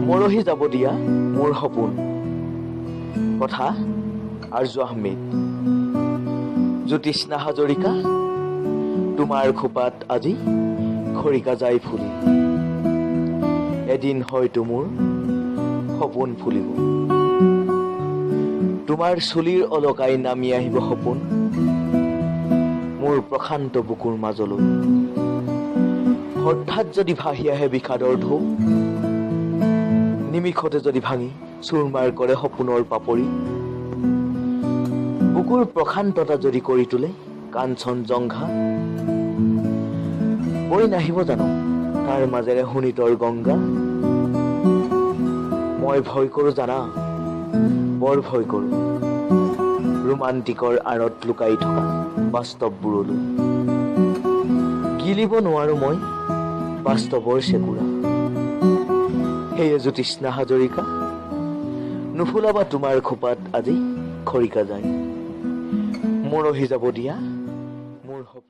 মৰহি যাব দিয়া মোৰ সপোন। কথা আৰজু আহমেদ। জ্যোতিষ্না হাজৰিকা, তোমাৰ খোপাত আজি খৰিকা যায় ফুলি। এদিন হয়তো মোৰ সপোন ফুলিব। তোমাৰ চুলিৰ অলকাই নামি আহিব সপোন মোৰ প্ৰশান্ত বুকুৰ মাজলৈ। হঠাৎ যদি ভাহি আহে বিষাদৰ ঢৌ, নিমিষতে যদি ভাঙি চুৰমাৰ কৰে সপোনৰ পাপৰি। বুকুৰ প্ৰশান্ততা যদি কৰি তোলে কাঞ্চন জংঘা, বৈ নাহিব জানো তাৰ মাজেৰে শোণিতৰ গংগা। মই ভয় কৰো জানা, বৰ ভয় কৰো ৰোমান্টিকৰ আঁৰত লুকাই থকা বাস্তৱবোৰলৈ। গিলিব নোৱাৰো মই বাস্তৱৰ চেকুৰা। সেয়ে জ্যোতিষ্না হাজৰিকা, নুফুলাবা তোমাৰ খোপাত আজি খৰিকা যায়। মৰহি যাব দিয়া মোৰ সপোন।